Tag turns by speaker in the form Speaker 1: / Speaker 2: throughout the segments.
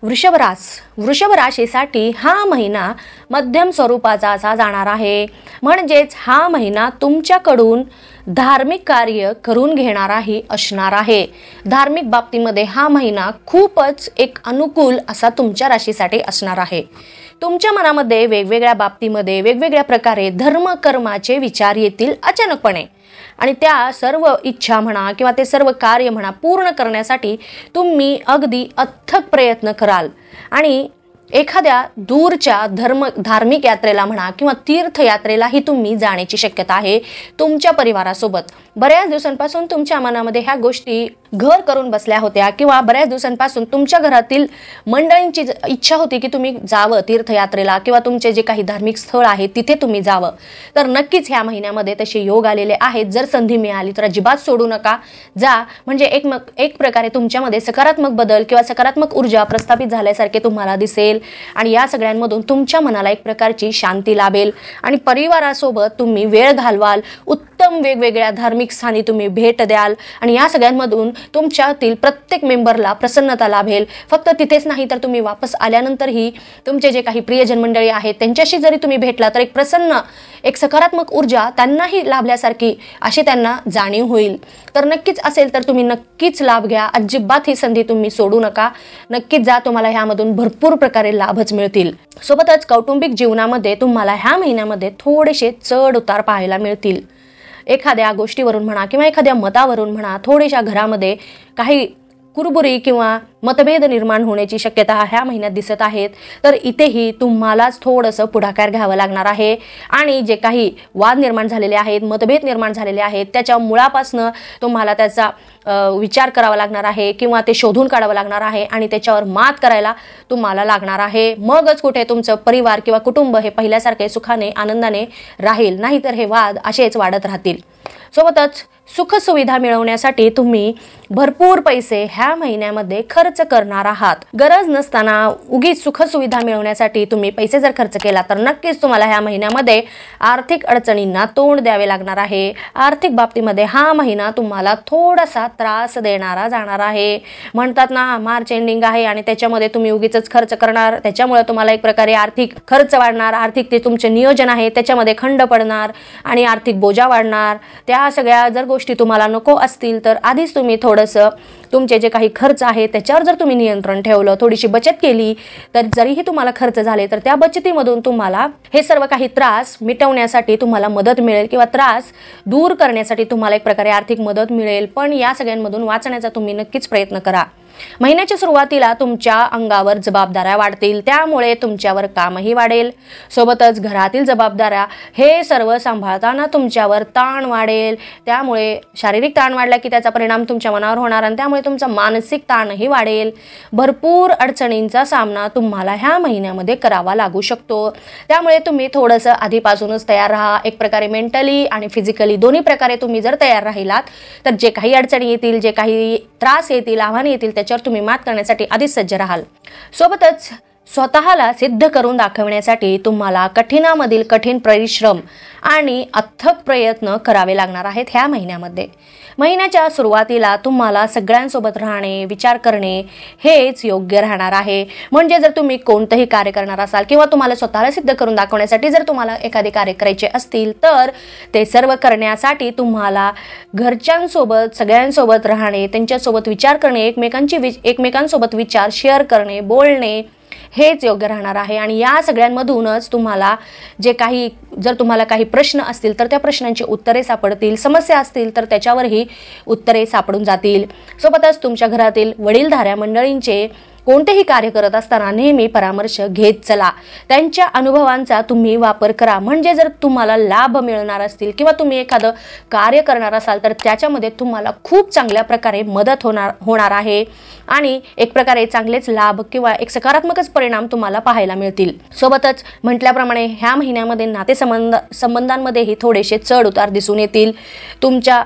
Speaker 1: वृषभ राशीसाठी हा महिना मध्यम स्वरूपाचा असा जाणार आहे. म्हणजेच हा महिना तुमच्याकडून धार्मिक कार्य करून घेणाराही असणार आहे. धार्मिक बाबतीमध्ये हा महिना खूपच एक अनुकूल असा तुमच्या राशीसाठी असणार आहे. तुमच्या मनामध्ये वेगवेगळ्या बाबतीमध्ये वेगवेगळ्या प्रकारे धर्मकर्माचे विचार येतील अचानकपणे आणि त्या सर्व इच्छा म्हणा किंवा ते सर्व कार्य म्हणा पूर्ण करण्यासाठी तुम्ही अगदी अथक प्रयत्न कराल आणि एखाद्या दूरच्या धार्मिक यात्रेला म्हणा किंवा तीर्थयात्रेलाही तुम्ही जाण्याची शक्यता आहे तुमच्या परिवारासोबत. बऱ्याच दिवसांपासून तुमच्या मनामध्ये ह्या गोष्टी घर करून बसल्या होत्या किंवा बऱ्याच दिवसांपासून तुमच्या घरातील मंडळींची इच्छा होती की तुम्ही जावं तीर्थयात्रेला किंवा तुमचे जे काही धार्मिक स्थळ आहे तिथे तुम्ही जावं. तर नक्कीच ह्या महिन्यामध्ये तसे योग आलेले आहेत. जर संधी मिळाली तर अजिबात सोडू नका, जा. म्हणजे एक प्रकारे तुमच्यामध्ये सकारात्मक बदल किंवा सकारात्मक ऊर्जा प्रस्थापित झाल्यासारखे तुम्हाला दिसेल आणि या सगळ्यांमधून तुमच्या मनाला एक प्रकारची शांती लाभेल आणि परिवारासोबत तुम्ही वेळ घालवाल. उत्तम वेगवेगळ्या धार्मिक स्थानी तुम्ही भेट द्याल आणि या सगळ्यांमधून तुमच्यातील प्रत्येक मेंबरला प्रसन्नता लाभेल. फक्त तिथेच नाही तर तुम्ही वापस आल्यानंतरही तुमचे जे काही प्रियजन मंडळी आहेत त्यांच्याशी जरी तुम्ही भेटला तर एक प्रसन्न एक सकारात्मक ऊर्जा त्यांनाही लाभल्यासारखी अशी त्यांना जाणीव होईल. तर नक्कीच असेल तर तुम्ही नक्कीच लाभ घ्या. अजिबात ही संधी तुम्ही सोडू नका. नक्कीच जा, तुम्हाला ह्यामधून भरपूर प्रकारे लाभच मिळतील. सोबतच कौटुंबिक जीवनामध्ये तुम्हाला ह्या महिन्यामध्ये थोडेसे चढ उतार पाहायला मिळतील. एखाद्या गोष्टीवरून म्हणा किंवा एखाद्या मतावरून म्हणा थोड्याशा घरामध्ये काही कुरबुरी किंवा मतभेद निर्माण होण्याची शक्यता ह्या महिन्यात दिसत आहेत. तर इथेही तुम्हालाच थोडंसं पुढाकार घ्यावं लागणार आहे आणि जे काही वाद निर्माण झालेले आहेत, मतभेद निर्माण झालेले आहेत त्याच्या मुळापासनं तुम्हाला त्याचा विचार करावा लागणार आहे किंवा ते शोधून काढावं लागणार आहे आणि त्याच्यावर मात करायला तुम्हाला लागणार आहे. मगच कुठे तुमचं परिवार किंवा कुटुंब हे पहिल्यासारखे सुखाने आनंदाने राहील, नाहीतर हे वाद असेच वाढत राहतील. सोबतच सुखसुविधा मिळवण्यासाठी तुम्ही भरपूर पैसे ह्या महिन्यामध्ये खर्च करणार आहात. गरज नसताना उगीच सुखसुविधा मिळवण्यासाठी तुम्ही पैसे जर खर्च केला तर नक्कीच तुम्हाला ह्या महिन्यामध्ये आर्थिक अडचणींना तोंड द्यावे लागणार आहे. आर्थिक बाबतीमध्ये हा महिना तुम्हाला थोडासा त्रास देणारा जाणार आहे. म्हणतात ना मार्च एंडिंग आहे आणि त्याच्यामध्ये तुम्ही उगीच खर्च करणार, त्याच्यामुळे तुम्हाला एक प्रकारे आर्थिक खर्च वाढणार, आर्थिक ते तुमचे नियोजन आहे त्याच्यामध्ये खंड पडणार आणि आर्थिक बोजा वाढणार. त्या सगळ्या जर गोष्टी तुम्हाला नको असतील तर आधीच तुम्ही थोडंसं तुमचे जे काही खर्च आहे त्याच्यावर जर तुम्ही नियंत्रण ठेवलं, थोडीशी बचत केली तर जरीही तुम्हाला खर्च झाले तर त्या बचतीमधून तुम्हाला हे सर्व काही त्रास मिटवण्यासाठी तुम्हाला मदत मिळेल किंवा त्रास दूर करण्यासाठी तुम्हाला एक प्रकारे आर्थिक मदत मिळेल. पण या सगळ्यांमधून वाचण्याचा तुम्ही नक्कीच प्रयत्न करा. महिन्याच्या सुरुवातीला तुमच्या अंगावर जबाबदाऱ्या वाढतील, त्यामुळे तुमच्यावर कामही वाढेल. सोबतच घरातील जबाबदाऱ्या हे सर्व सांभाळताना तुमच्यावर ताण वाढेल. त्यामुळे शारीरिक ताण वाढला की त्याचा परिणाम तुमच्या मनावर होणार आणि त्यामुळे तुमचा मानसिक ताणही वाढेल. भरपूर अडचणींचा सामना तुम्हाला ह्या महिन्यामध्ये करावा लागू शकतो. त्यामुळे तुम्ही थोडंसं आधीपासूनच तयार राहा. एक प्रकारे मेंटली आणि फिजिकली दोन्ही प्रकारे तुम्ही जर तयार राहिलात तर जे काही अडचणी येतील, जे काही त्रास येतील, आव्हाने येतील त्याच्यावर तुम्ही मात करण्यासाठी आधीच सज्ज राहाल. सोबतच स्वतःला सिद्ध करून दाखवण्यासाठी तुम्हाला कठीणामधील कठीण परिश्रम आणि अथक प्रयत्न करावे लागणार आहेत ह्या महिन्यामध्ये. महिन्याच्या सुरुवातीला तुम्हाला सगळ्यांसोबत राहणे, विचार करणे हेच योग्य राहणार आहे. म्हणजे जर तुम्ही कोणतेही कार्य करणार असाल किंवा तुम्हाला स्वतःला सिद्ध करून दाखवण्यासाठी जर तुम्हाला एखादे कार्य करायचे असतील तर ते सर्व करण्यासाठी तुम्हाला घरच्यांसोबत सगळ्यांसोबत राहणे, त्यांच्यासोबत विचार करणे, एकमेकांसोबत विचार शेअर करणे, बोलणे हेच योग्य राहणार आहे. आणि या सगळ्यांमधूनच तुम्हाला जर तुम्हाला काही प्रश्न असतील तर त्या प्रश्नांची उत्तरे सापडतील, समस्या असतील तर त्याच्यावरही उत्तरे सापडून जातील. सोबतच तुमच्या घरातील वडीलधाऱ्या मंडळींचे कोणतेही कार्य करत असताना नेहमी परामर्श घेत चला. त्यांच्या अनुभवांचा तुम्ही वापर करा. म्हणजे जर तुम्हाला लाभ मिळणार असतील किंवा तुम्ही एखादं कार्य करणार असाल तर त्याच्यामध्ये तुम्हाला खूप चांगल्या प्रकारे मदत होणार आहे आणि एक प्रकारे चांगलेच लाभ किंवा एक सकारात्मकच परिणाम तुम्हाला पाहायला मिळतील. सोबतच म्हटल्याप्रमाणे ह्या महिन्यामध्ये नातेसंबंधांमध्येही थोडेसे चढ उतार दिसून येतील. तुमच्या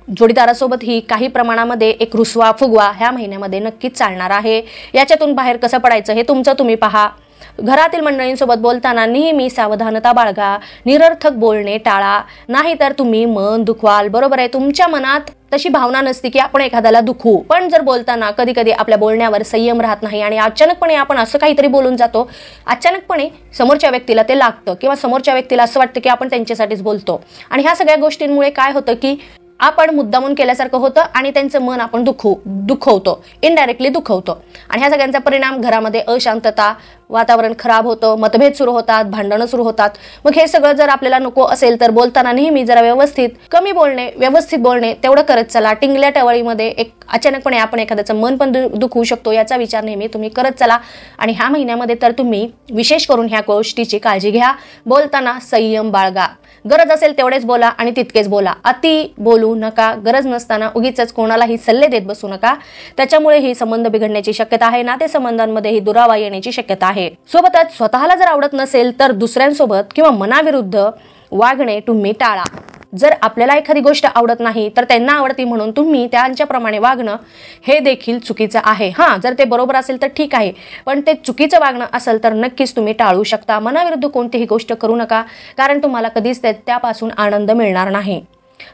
Speaker 1: जोडीदारासोबत ही काही प्रमाणामध्ये एक रुसवा फुगवा ह्या महिन्यामध्ये नक्कीच चालणार आहे. याच्यातून बाहेर कसं पडायचं हे तुमचं तुम्ही पहा. घरातील मंडळींसोबत बोलताना नेहमी सावधानता बाळगा, निरर्थक बोलणे टाळा, नाहीतर तुम्ही मन दुखवाल. बरोबर आहे, तुमच्या मनात तशी भावना नसते की आपण एखाद्याला दुखवू, पण जर बोलताना कधी कधी आपल्या बोलण्यावर संयम राहत नाही आणि अचानकपणे आपण असं काहीतरी बोलून जातो, अचानकपणे समोरच्या व्यक्तीला ते लागतं किंवा समोरच्या व्यक्तीला असं वाटतं की आपण त्यांच्यासाठीच बोलतो. आणि ह्या सगळ्या गोष्टींमुळे काय होतं की आपण मुद्दामून केल्यासारखं होतं आणि त्यांचं मन आपण दुखवतो, इनडायरेक्टली दुखवतो. आणि ह्या सगळ्यांचा परिणाम घरामध्ये अशांतता, वातावरण खराब होतं, मतभेद सुरू होतात, भांडणं सुरू होतात. मग हे सगळं जर आपल्याला नको असेल तर बोलताना नेहमी जरा व्यवस्थित, कमी बोलणे, व्यवस्थित बोलणे तेवढं करत चला. टिंगल्या टवळीमध्ये अचानकपणे आपण एखाद्याचं मन पण दुखवू शकतो, याचा विचार नेहमी तुम्ही करत चला. आणि ह्या महिन्यामध्ये तर तुम्ही विशेष करून ह्या गोष्टीची काळजी घ्या. बोलताना संयम बाळगा, गरज असेल तेवढेच बोला आणि तितकेच बोला, अति बोलू नका. गरज नसताना उगीच कोणालाही सल्ले देत बसू नका, त्याच्यामुळे संबंध बिघडण्याची शक्यता आहे, नातेसंबंधांमध्येही दुरावा येण्याची शक्यता आहे. सोबतच स्वतःला जर आवडत नसेल तर दुसऱ्यांसोबत किंवा मनाविरुद्ध वागणे तुम्ही टाळा. जर आपल्याला एखादी गोष्ट आवडत नाही तर त्यांना आवडती म्हणून तुम्ही त्यांच्याप्रमाणे वागणं हे देखील चुकीचं आहे. जर ते बरोबर असेल तर ठीक आहे, पण ते चुकीचं वागणं असेल तर नक्कीच तुम्ही टाळू शकता. मनाविरुद्ध कोणतीही गोष्ट करू नका, कारण तुम्हाला कधीच त्यापासून आनंद मिळणार नाही.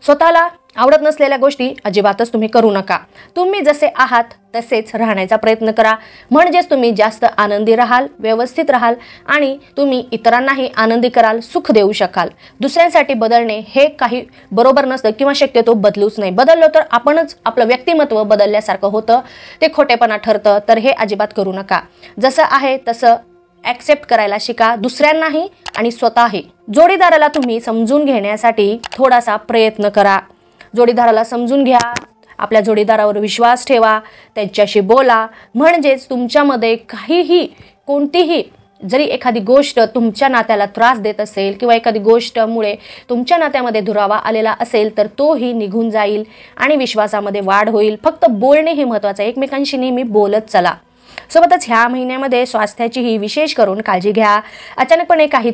Speaker 1: स्वतःला आवडत नसलेल्या गोष्टी अजिबातच तुम्ही करू नका. तुम्ही जसे आहात तसेच राहण्याचा प्रयत्न करा, म्हणजेच तुम्ही जास्त आनंदी राहाल, व्यवस्थित राहाल आणि तुम्ही इतरांनाही आनंदी कराल, सुख देऊ शकाल. दुसऱ्यांसाठी बदलणे हे काही बरोबर नसतं किंवा शक्यतो बदलूच नाही. बदललो तर आपणच आपलं व्यक्तिमत्व बदलल्यासारखं होतं, ते खोटेपणा ठरतं. तर हे अजिबात करू नका. जसं आहे तसं ॲक्सेप्ट करायला शिका, दुसऱ्यांनाही आणि स्वतःही. जोडीदाराला तुम्ही समजून घेण्यासाठी थोडासा प्रयत्न करा. जोडीदाराला समजून घ्या, आपल्या जोडीदारावर विश्वास ठेवा, त्यांच्याशी बोला, म्हणजेच तुमच्यामध्ये कोणतीही जरी एखादी गोष्ट तुमच्या नात्याला त्रास देत असेल किंवा एखादी गोष्टमुळे तुमच्या नात्यामध्ये दुरावा आलेला असेल तर तोही निघून जाईल आणि विश्वासामध्ये वाढ होईल. फक्त बोलणे हे महत्त्वाचं आहे, एकमेकांशी नेहमी बोलत चला. सोबतच ह्या महिन्यामध्ये स्वास्थ्याचीही विशेष करून काळजी घ्या. अचानकपणे काही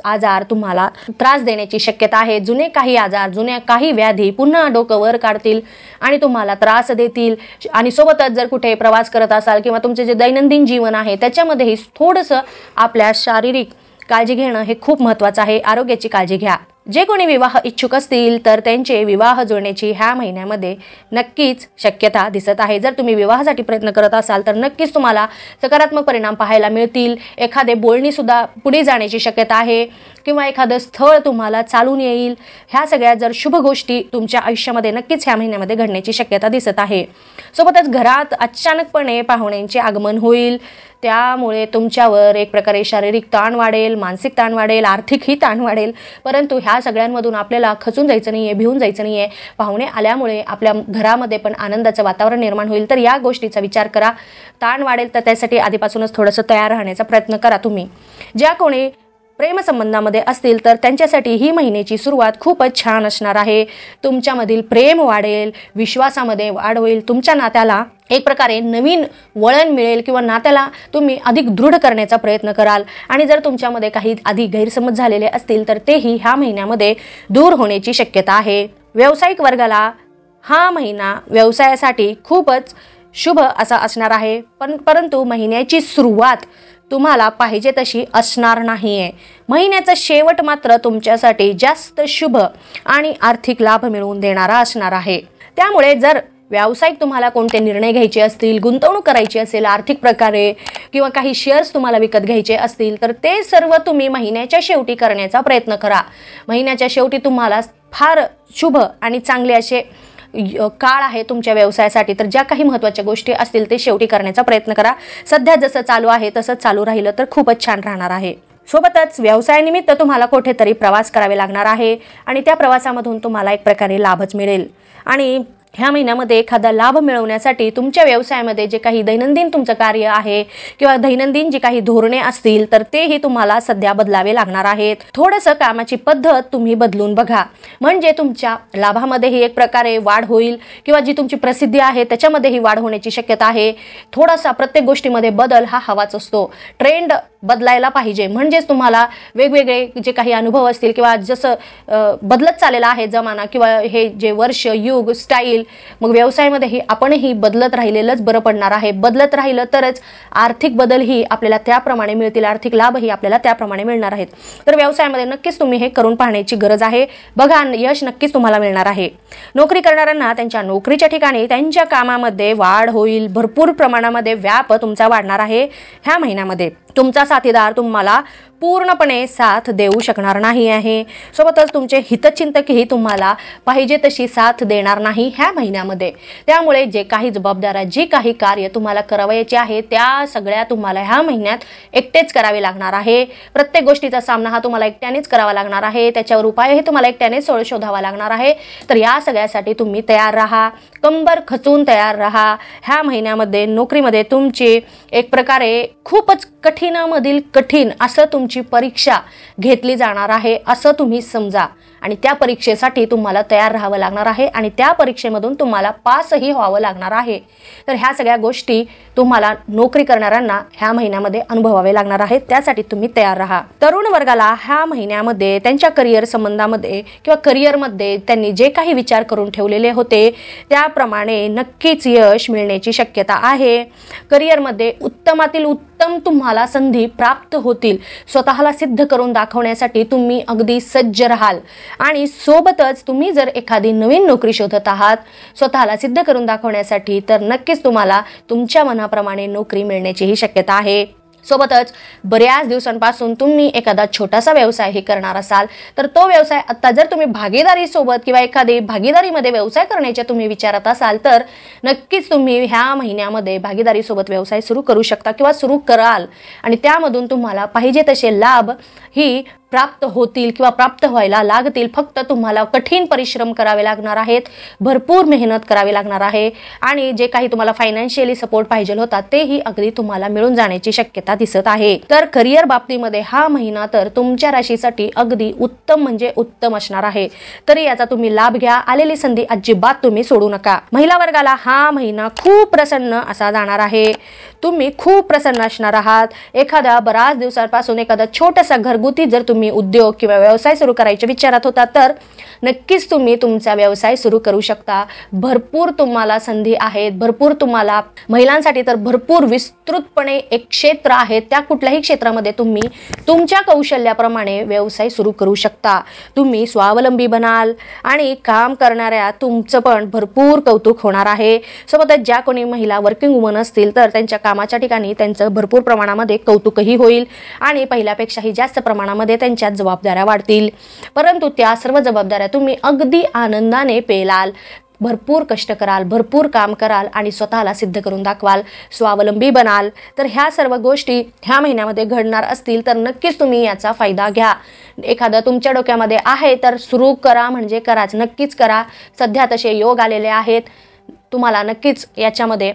Speaker 1: आजार तुम्हाला त्रास देण्याची शक्यता आहे. जुने काही आजार, जुन्या काही व्याधी पुन्हा डोकं वर काढतील आणि तुम्हाला त्रास देतील. आणि सोबतच जर कुठे प्रवास करत असाल किंवा तुमचे जे दैनंदिन जीवन आहे त्याच्यामध्येही थोडंसं आपल्या शारीरिक काळजी घेणं हे खूप महत्त्वाचं आहे. आरोग्याची काळजी घ्या. जे कोणी विवाह इच्छुक असतील तर त्यांचे विवाह जुळण्याची ह्या महिन्यामध्ये नक्कीच शक्यता दिसत आहे. जर तुम्ही विवाहासाठी प्रयत्न करत असाल तर नक्कीच तुम्हाला सकारात्मक परिणाम पाहायला मिळतील. एखादे बोलणी सुद्धा पुढे जाण्याची शक्यता आहे किंवा एखादं स्थळ तुम्हाला चालून येईल. ह्या सगळ्या जर शुभ गोष्टी तुमच्या आयुष्यामध्ये नक्कीच ह्या महिन्यामध्ये घडण्याची शक्यता दिसत आहे. सोबतच घरात अचानकपणे पाहुण्यांचे आगमन होईल, त्यामुळे तुमच्यावर एक प्रकारे शारीरिक ताण वाढेल, मानसिक ताण वाढेल, आर्थिकही ताण वाढेल. परंतु ह्या सगळ्यांमधून आपल्याला खचून जायचं नाहीये, भिवून जायचं नाहीये. पाहुणे आल्यामुळे आपल्या घरामध्ये पण आनंदाचं वातावरण निर्माण होईल. तर या गोष्टीचा विचार करा. ताण वाढेल तर त्यासाठी आधीपासूनच थोडंसं तयार राहण्याचा प्रयत्न करा. तुम्ही ज्या कोणी प्रेमसंबंधामध्ये असतील तर त्यांच्यासाठी ही महिन्याची सुरुवात खूपच छान असणार आहे. तुमच्यामधील प्रेम वाढेल, विश्वासामध्ये वाढ होईल, तुमच्या नात्याला एक प्रकारे नवीन वळण मिळेल किंवा नात्याला तुम्ही अधिक दृढ करण्याचा प्रयत्न कराल. आणि जर तुमच्यामध्ये काही आधी गैरसमज झालेले असतील तर तेही ह्या महिन्यामध्ये दूर होण्याची शक्यता आहे. व्यावसायिक वर्गाला हा महिना व्यवसायासाठी खूपच शुभ असा असणार आहे. परंतु महिन्याची सुरुवात तुम्हाला पाहिजे तशी असणार नाहीये. महिन्याचा शेवट मात्र तुमच्यासाठी जास्त शुभ आणि आर्थिक लाभ मिळवून देणारा असणार आहे. त्यामुळे जर व्यावसायिक तुम्हाला कोणते निर्णय घ्यायचे असतील, गुंतवणूक करायची असेल आर्थिक प्रकारे किंवा काही शेअर्स तुम्हाला विकत घ्यायचे असतील तर ते सर्व तुम्ही महिन्याच्या शेवटी करण्याचा प्रयत्न करा. महिन्याच्या शेवटी तुम्हाला फार शुभ आणि चांगले असे काळ आहे तुमच्या व्यवसायासाठी. तर ज्या काही महत्त्वाच्या गोष्टी असतील ते शेवटी करण्याचा प्रयत्न करा. सध्या जसं चालू आहे तसंच चालू राहिलं तर खूपच छान राहणार आहे. सोबतच व्यवसायानिमित्त तुम्हाला कुठेतरी प्रवास करावे लागणार आहे आणि त्या प्रवासामधून तुम्हाला एक प्रकारे लाभच मिळेल. आणि ह्या महिन्यामध्ये एखादा लाभ मिळवण्यासाठी तुमच्या व्यवसायामध्ये जे काही दैनंदिन तुमचं कार्य आहे किंवा दैनंदिन जी काही धोरणे असतील तर तेही तुम्हाला सध्या बदलावे लागणार आहेत. थोडंसं कामाची पद्धत तुम्ही बदलून बघा, म्हणजे तुमच्या लाभामध्येही एक प्रकारे वाढ होईल किंवा जी तुमची प्रसिद्धी आहे त्याच्यामध्येही वाढ होण्याची शक्यता आहे. थोडासा प्रत्येक गोष्टीमध्ये बदल हा हवाच असतो. ट्रेंड बदलायला पाहिजे. म्हणजेच तुम्हाला वेगवेगळे जे काही अनुभव असतील किंवा जसं बदलत चाललेला आहे जमाना किंवा हे जे वर्ष, युग, स्टाईल, मग व्यवसायामध्येही आपणही बदलत राहिलेलंच बरं पडणार आहे. बदलत राहिलं तरच आर्थिक बदलही आपल्याला त्याप्रमाणे मिळतील, आर्थिक लाभही आपल्याला त्याप्रमाणे मिळणार आहेत. तर व्यवसायामध्ये नक्कीच तुम्ही हे करून पाहण्याची गरज आहे. बघा, यश नक्कीच तुम्हाला मिळणार आहे. नोकरी करणाऱ्यांना त्यांच्या नोकरीच्या ठिकाणी त्यांच्या कामामध्ये वाढ होईल. भरपूर प्रमाणामध्ये व्याप तुमचा वाढणार आहे. ह्या महिन्यामध्ये तुमचा साथीदार तुम्हाला पूर्णपणे साथ देऊ शकणार नाही आहे. सोबतच तुमचे हितचिंतकही तुम्हाला पाहिजे तशी साथ देणार नाही ह्या महिन्यामध्ये. त्यामुळे जे काही जबाबदाऱ्या, जी काही कार्य तुम्हाला करावयाचे आहे त्या सगळ्या तुम्हाला ह्या महिन्यात एकटेच करावे लागणार आहे. प्रत्येक गोष्टीचा सामना हा तुम्हाला एकट्यानेच करावा लागणार आहे. त्याच्यावर उपायही तुम्हाला एकट्यानेच शोधावा लागणार आहे. तर या सगळ्यासाठी तुम्ही तयार राहा, कंबर खचून तयार राहा. ह्या महिन्यामध्ये नोकरीमध्ये तुमची एक प्रकारे खूपच कठीणामधील कठीण असं तुमची परीक्षा घेतली जाणार आहे असं तुम्ही समजा. आणि त्या परीक्षेसाठी तुम्हाला तयार राहावं लागणार आहे आणि त्या परीक्षेमधून तुम्हाला पासही व्हावं लागणार आहे. तर ह्या सगळ्या गोष्टी तुम्हाला नोकरी करणाऱ्यांना ह्या महिन्यामध्ये अनुभवावे लागणार आहेत. त्यासाठी तुम्ही तयार राहा. तरुण वर्गाला ह्या महिन्यामध्ये त्यांच्या करिअर संबंधामध्ये किंवा करिअरमध्ये त्यांनी जे काही विचार करून ठेवलेले होते त्याप्रमाणे नक्कीच यश मिळण्याची शक्यता आहे. करिअरमध्ये उत्तमातील उत्तम तुम्हाला संधी प्राप्त होतील. स्वतःला सिद्ध करून दाखवण्यासाठी तुम्ही अगदी सज्ज राहाल. आणि सोबतच तुम्ही जर एखादी नवीन नोकरी शोधत आहात स्वतःला सिद्ध करून दाखवण्यासाठी, तर नक्कीच तुम्हाला तुमच्या मनाप्रमाणे नोकरी मिळण्याचीही शक्यता आहे. सोबतच बऱ्याच दिवसांपासून तुम्ही एखादा छोटासा व्यवसायही करणार असाल तर तो व्यवसाय आता जर तुम्ही भागीदारी सोबत किंवा एखादी भागीदारीमध्ये व्यवसाय करण्याचे तुम्ही विचारत असाल तर नक्कीच तुम्ही ह्या महिन्यामध्ये भागीदारी सोबत व्यवसाय सुरू करू शकता किंवा सुरू कराल. आणि त्यामधून तुम्हाला पाहिजे तसे लाभ ही प्राप्त होतील किंवा प्राप्त व्हायला लागतील. फक्त तुम्हाला कठीण परिश्रम करावे लागणार आहेत, भरपूर मेहनत करावी लागणार आहे आणि जे काही तुम्हाला फायनान्शियली सपोर्ट पाहिजे होता तेही अगदी तुम्हाला मिळून जाण्याची शक्यता दिसत आहे. तर करिअर बाबतीमध्ये हा महिना तर तुमच्या राशीसाठी अगदी उत्तम म्हणजे उत्तम असणार आहे. तरी याचा तुम्ही लाभ घ्या. आलेली संधी अजिबात तुम्ही सोडू नका. महिला वर्गाला हा महिना खूप प्रसन्न असा जाणार आहे. तुम्ही खूप प्रसन्न असणार आहात. एखाद्या बऱ्याच दिवसांपासून एखादा छोटासा घरगुती जर तुम्ही उद्योग किंवा व्यवसाय सुरू करायच्या विचारात होता तर नक्कीच तुम्ही तुमचा व्यवसाय सुरू करू शकता. भरपूर तुम्हाला संधी आहेत. भरपूर तुम्हाला महिलांसाठी तर भरपूर विस्तृतपणे एक क्षेत्र आहे. त्या कुठल्याही क्षेत्रामध्ये तुम्ही तुमच्या कौशल्याप्रमाणे व्यवसाय सुरू करू शकता. तुम्ही स्वावलंबी बनाल आणि काम करणाऱ्या तुमचं पण भरपूर कौतुक होणार आहे. सोबतच ज्या कोणी महिला वर्किंग वुमन असतील तर त्यांच्या कामाच्या ठिकाणी त्यांचं भरपूर प्रमाणामध्ये कौतुकही होईल आणि पहिल्यापेक्षाही जास्त प्रमाणामध्ये त्यांच्या जबाबदाऱ्या वाढतील. परंतु त्या सर्व जबाबदाऱ्या तुम्ही अगदी आनंदाने पेलाल. भरपूर कष्ट कराल, भरपूर काम कराल आणि स्वतःला सिद्ध करून दाखवाल, स्वावलंबी बनाल. तर ह्या सर्व गोष्टी ह्या महिन्यामध्ये घडणार असतील तर नक्कीच तुम्ही याचा फायदा घ्या. एखादं तुमच्या डोक्यामध्ये आहे तर सुरू करा म्हणजे कराच, नक्कीच करा. सध्या तसे योग आलेले आहेत. तुम्हाला नक्कीच याच्यामध्ये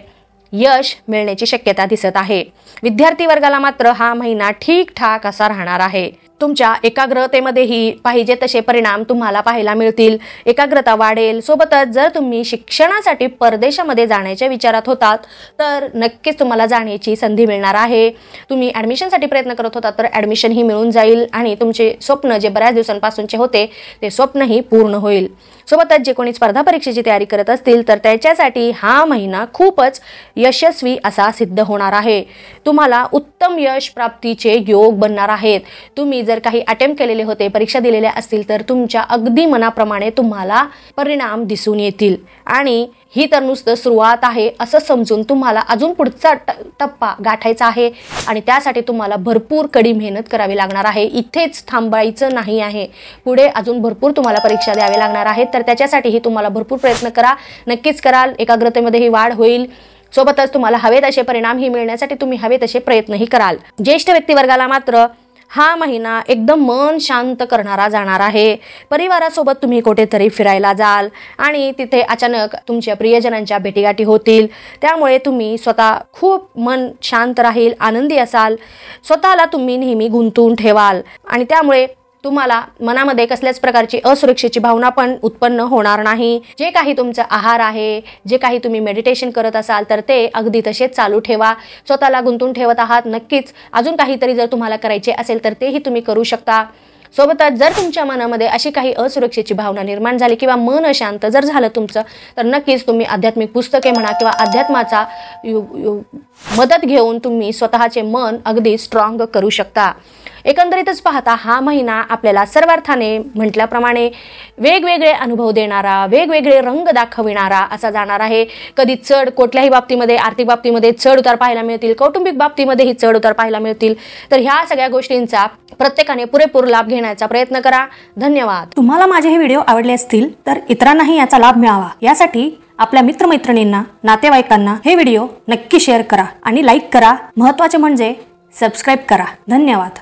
Speaker 1: यश मिळण्याची शक्यता दिसत आहे. विद्यार्थी वर्गाला मात्र हा महिना ठीकठाक असा राहणार आहे. तुमच्या एकाग्रतेमध्येही पाहिजे तसे परिणाम तुम्हाला पाहायला मिळतील. एकाग्रता वाढेल. सोबतच जर तुम्ही शिक्षणासाठी परदेशामध्ये जाण्याच्या विचारात होतात तर नक्कीच तुम्हाला जाण्याची संधी मिळणार आहे. तुम्ही ॲडमिशनसाठी प्रयत्न करत होता तर ॲडमिशनही मिळून जाईल आणि तुमचे स्वप्न जे बऱ्याच दिवसांपासूनचे होते ते स्वप्नही पूर्ण होईल. सोबतच जे कोणी स्पर्धा परीक्षेची तयारी करत असतील तर त्याच्यासाठी हा महिना खूपच यशस्वी असा सिद्ध होणार आहे. तुम्हाला उत्तम यश प्राप्तीचे योग बनणार आहेत. तुम्ही जर काही अटेम्प्ट केलेले होते, परीक्षा दिलेल्या असतील तर तुमच्या अगदी मनाप्रमाणे तुम्हाला परिणाम दिसून येतील. आणि ही तर नुसतं सुरुवात आहे असं समजून तुम्हाला अजून पुढचा टप्पा गाठायचा आहे आणि त्यासाठी तुम्हाला भरपूर कडी मेहनत करावी लागणार आहे. इथेच थांबायचं नाही आहे. पुढे अजून भरपूर तुम्हाला परीक्षा द्यावी लागणार आहेत. तर त्याच्यासाठीही तुम्हाला भरपूर प्रयत्न करा. नक्कीच कराल. एकाग्रतेमध्येही वाढ होईल. सोबतच तुम्हाला हवे तसे परिणामही मिळण्यासाठी तुम्ही हवे तसे प्रयत्नही कराल. ज्येष्ठ व्यक्तिवर्गाला मात्र हा महिना एकदम मन शांत करणारा जाणार आहे. परिवारासोबत तुम्ही कुठेतरी फिरायला जाल आणि तिथे अचानक तुमच्या प्रियजनांच्या भेटीगाठी होतील. त्यामुळे तुम्ही स्वतः खूप मन शांत राहील, आनंदी असाल. स्वतःला तुम्ही नेहमी गुंतवून ठेवाल आणि त्यामुळे तुम्हाला मनामध्ये कसल्याच प्रकारची असुरक्षेची भावना पण उत्पन्न होणार नाही. जे काही तुमचं आहार आहे, जे काही तुम्ही मेडिटेशन करत असाल तर ते अगदी तसेच चालू ठेवा. स्वतःला गुंतून ठेवत आहात नक्कीच. अजून काहीतरी जर तुम्हाला करायचे असेल तर तेही तुम्ही करू शकता. सोबतच जर तुमच्या मनामध्ये अशी काही असुरक्षेची भावना निर्माण झाली किंवा मन अशांत जर झालं तुमचं, तर नक्कीच तुम्ही आध्यात्मिक पुस्तके म्हणा किंवा अध्यात्माचा मदत घेऊन तुम्ही स्वतःचे मन अगदी स्ट्रॉंग करू शकता. एकंदरीतच पाहता हा महिना आपल्याला सर्वार्थाने म्हटल्याप्रमाणे वेगवेगळे अनुभव देणारा, वेगवेगळे रंग दाखविणारा असा जाणार आहे. कधी चढ कुठल्याही बाबतीमध्ये, आर्थिक बाबतीमध्ये चढ उतार पाहायला मिळतील, कौटुंबिक बाबतीमध्येही चढ उतार पाहायला मिळतील. तर ह्या सगळ्या गोष्टींचा प्रत्येकाने पुरेपूर लाभ घेण्याचा प्रयत्न करा. धन्यवाद.
Speaker 2: तुम्हाला माझे हे व्हिडिओ आवडले असतील तर इतरांनाही याचा लाभ मिळावा यासाठी आपल्या मित्रमैत्रिणींना, नातेवाईकांना हे व्हिडिओ नक्की शेअर करा आणि लाईक करा. महत्त्वाचे म्हणजे सबस्क्राईब करा. धन्यवाद.